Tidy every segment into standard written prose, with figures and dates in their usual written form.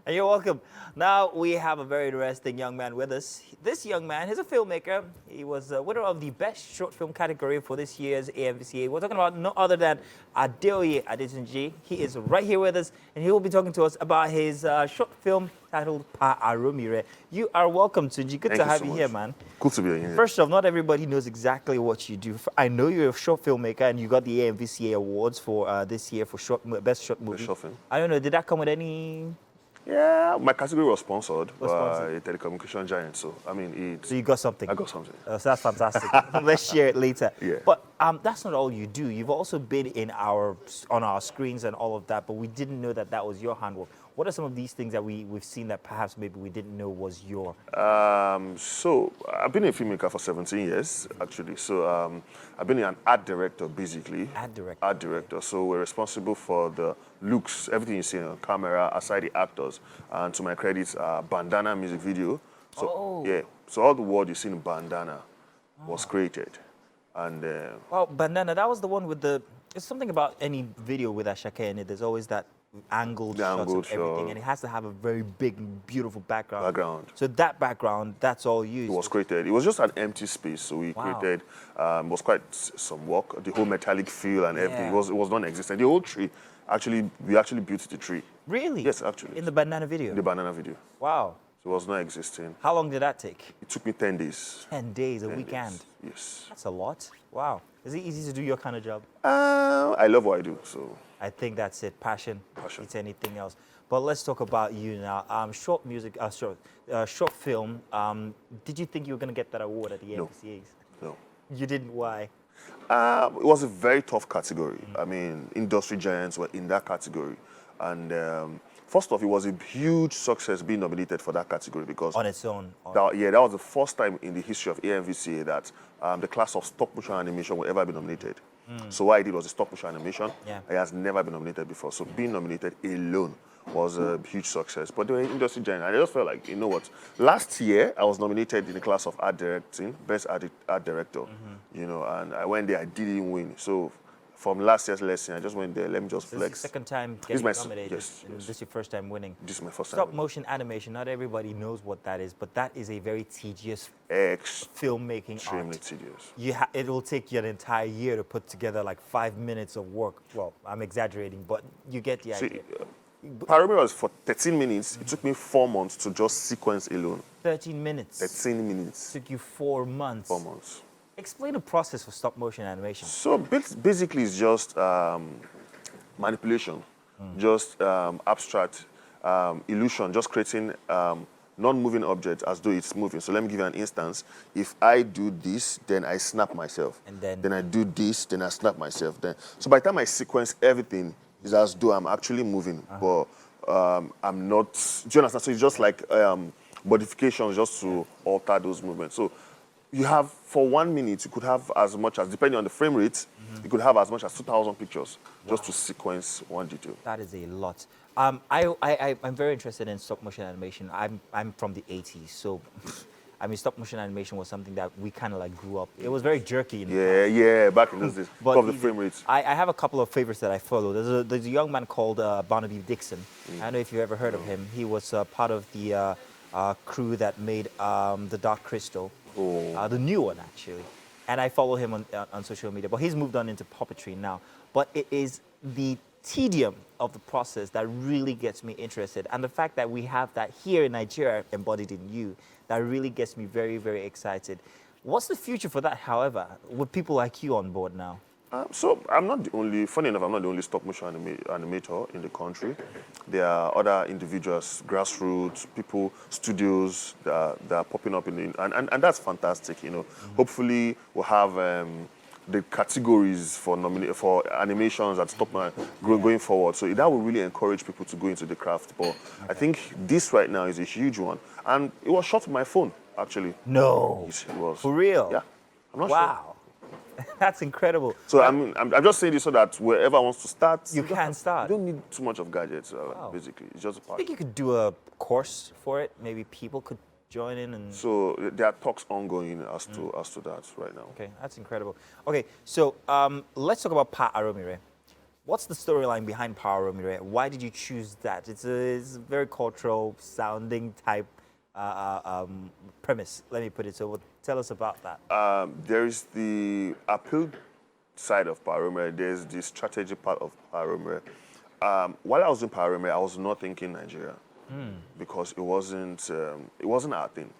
And you're welcome. Now we have a very interesting young man with us. This young man is a filmmaker. He was a winner of the best short film category for this year's AMVCA. We're talking about no other than Adeoye Adetunji. He is right here with us, and he will be talking to us about his short film titled Pa Aromire. You are welcome, Tunji. Good to have you here, man. Good to be here. First off, not everybody knows exactly what you do. I know you're a short filmmaker, and you got the AMVCA awards for this year for best short movie. Short film. I don't know. Did that come with any? Yeah, my category was sponsored by a telecommunication giant. So, I mean, So you got something? I got something. So that's fantastic. Let's share it later. Yeah. But that's not all you do. You've also been on our screens and all of that, but we didn't know that that was your handwork. What are some of these things that we've seen that perhaps maybe we didn't know was your? So I've been a filmmaker for 17 years, actually. So I've been an art director, basically. Art director. Art director. So we're responsible for the looks, everything you see on camera, aside the actors. And to my credit, Bandana music video. So, yeah. So all the word you see in Bandana was created. And well, Bandana, that was the one with the. It's something about any video with Ashake in it. There's always that angled shots of everything, and it has to have a very big, beautiful background. So that background, that's all used. It was created. It was just an empty space, so we created. It was quite some work. The whole metallic feel and everything. It was non-existent. The whole tree, we actually built the tree. Really? Yes, actually. In the Bandana video. In the Banana video. Wow. So it was not existing. How long did that take? It took me 10 days. 10 days, a 10 weekend. days. Yes. That's a lot. Wow. Is it easy to do your kind of job? I love what I do, so. I think that's it. Passion. Passion. It's anything else. But let's talk about you now. Short film. Did you think you were going to get that award at the AMVCAs? No. You didn't. Why? It was a very tough category. I mean, industry giants were in that category. And first off, it was a huge success being nominated for that category because... On its own. That was the first time in the history of AMVCA that the class of stop motion animation would ever be nominated. So what I did was a stop motion animation. Yeah. It has never been nominated before. So being nominated alone was a huge success. But they were industry giant. I just felt like, you know what? Last year, I was nominated in the class of art directing, best art director. You know, and I went there, I didn't win. So from last year's lesson, I just went there, let me just flex. This is the second time getting nominated. Yes. This is your first time winning. This is my first time. Stop motion animation, not everybody knows what that is, but that is a very tedious filmmaking Extremely art. tedious. It will take you an entire year to put together like 5 minutes of work. Well, I'm exaggerating, but you get the idea. Pa Aromire was for 13 minutes. It took me 4 months to just sequence alone. 13 minutes? 13 minutes. Took you 4 months? 4 months. Explain the process for stop motion animation. So basically it's just manipulation, just abstract illusion, just creating non-moving objects as though it's moving. So let me give you an instance. If I do this, then I snap myself. And then? Then I do this, then I snap myself. So by the time I sequence everything, it's as though I'm actually moving, but I'm not. Do you understand? So it's just like modifications just to alter those movements. So you have, for 1 minute, you could have as much as, depending on the frame rate, you could have as much as 2,000 pictures just to sequence one detail. That is a lot. I'm very interested in stop motion animation. I'm from the 80s, so I mean, stop motion animation was something that we kind of like grew up. It was very jerky. Yeah, back in those days. But of the frame rates. I have a couple of favorites that I follow. There's a young man called Barnaby Dixon. I don't know if you've ever heard of him. He was part of the crew that made The Dark Crystal. The new one, actually. And I follow him on social media. But he's moved on into puppetry now. But it is the tedium of the process that really gets me interested. And the fact that we have that here in Nigeria embodied in you, that really gets me very, very excited. What's the future for that, however, with people like you on board now? So I'm not the only, funny enough, I'm not the only stop motion animator in the country. There are other individuals, grassroots, people, studios that are popping up and that's fantastic, you know. Hopefully we'll have the categories for animations at stop going forward. So that will really encourage people to go into the craft. But I think this right now is a huge one. And it was shot with my phone, actually. No. Yes, it was. For real? Yeah. I'm not sure. Wow. That's incredible. So I'm just saying this so that whoever wants to start, you can start. You don't need too much of gadgets, basically. It's just a part. I think you could do a course for it. Maybe people could join in and. So there are talks ongoing as to that right now. Okay, that's incredible. Okay, so let's talk about Pa Aromire. What's the storyline behind Pa Aromire? Why did you choose that? It's a very cultural sounding type premise, let me put it. So tell us about that. There is the appeal side of Pa Aromire. There's the strategy part of Pa Aromire. While I was in Pa Aromire, I was not thinking Nigeria because it wasn't our thing.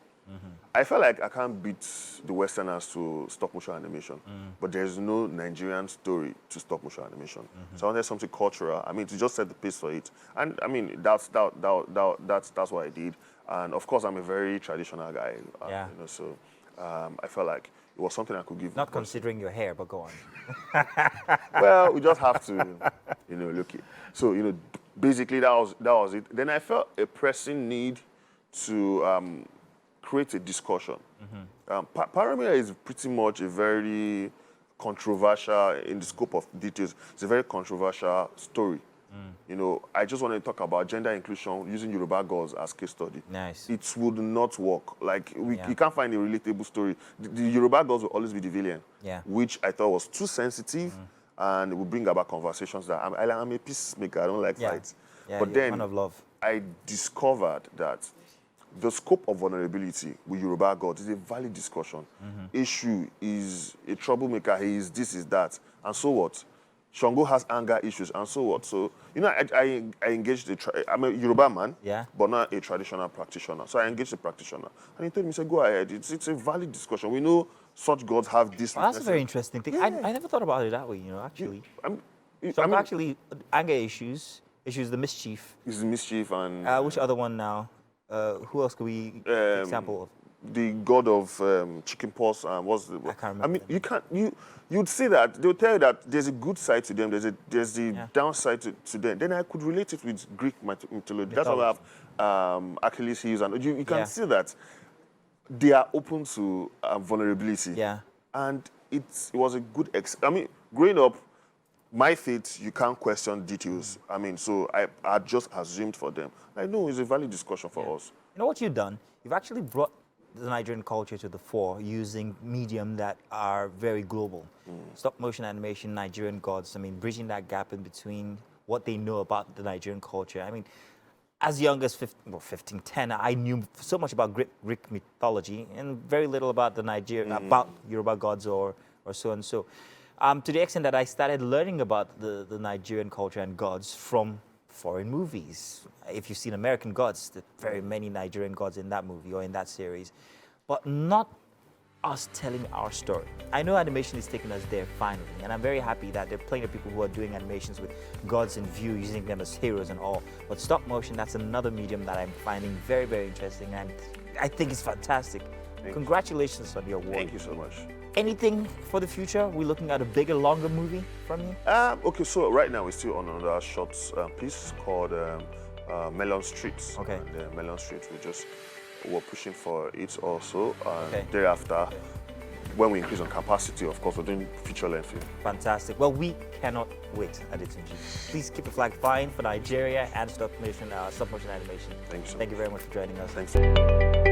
I felt like I can't beat the Westerners to stop motion animation, but there's no Nigerian story to stop motion animation. So I wanted something cultural. I mean, to just set the pace for it, and I mean that's what I did. And of course, I'm a very traditional guy. Yeah. You know, so I felt like it was something I could give. Not considering your hair, but go on. Well, we just have to, look it. So basically that was it. Then I felt a pressing need to create a discussion. Pa Aromire is pretty much a very controversial, in the scope of details, it's a very controversial story. I just want to talk about gender inclusion using Yoruba girls as case study. Nice. It would not work. Like, you can't find a relatable story. The Yoruba girls will always be the villain, which I thought was too sensitive, and it would bring about conversations that I'm a peacemaker, I don't like fights. Yeah, but then man of love. I discovered that the scope of vulnerability with Yoruba gods is a valid discussion. Issue is a troublemaker, he is this, is that, and so what? Shango has anger issues, and so what? So, I engaged, I'm a Yoruba man, but not a traditional practitioner. So I engaged a practitioner. And he told me, he said, go ahead, it's a valid discussion. We know such gods have this. Well, that's a very interesting thing. I never thought about it that way, actually. Actually, anger issues, the mischief. It's the mischief and... which other one now? Who else could we example of? The god of chicken pox and what's the... I can't remember. I mean, you'd see that, they'll tell you that there's a good side to them, there's the downside to them. Then I could relate it with Greek mythology. That's why I have Achilles heels, and you can see that they are open to vulnerability. Yeah. And it was a good... I mean, growing up, my faith, you can't question details. I mean, so I just assumed for them. I know it's a valid discussion for us. You know what you've done? You've actually brought the Nigerian culture to the fore using medium that are very global. Stop motion animation, Nigerian gods, I mean, bridging that gap in between what they know about the Nigerian culture. I mean, as young as 10, I knew so much about Greek mythology and very little about about Yoruba gods or so and so. To the extent that I started learning about the Nigerian culture and gods from foreign movies. If you've seen American Gods, there are very many Nigerian gods in that movie or in that series, but not us telling our story. I know animation is taking us there finally, and I'm very happy that there are plenty of people who are doing animations with gods in view, using them as heroes and all. But stop motion, that's another medium that I'm finding very, very interesting, and I think it's fantastic. Congratulations on your award. Thank you so much. Anything for the future? We're looking at a bigger, longer movie from you? Okay, so right now we're still on another short piece called Melon Street. Okay. And Melon Street, we're pushing for it also. Thereafter, when we increase on capacity, of course, we're doing feature length film. Fantastic. Well, we cannot wait, Adetunji. Please keep the flag flying for Nigeria and stop motion animation. Thank you so much. Thank you very much for joining us. Thanks.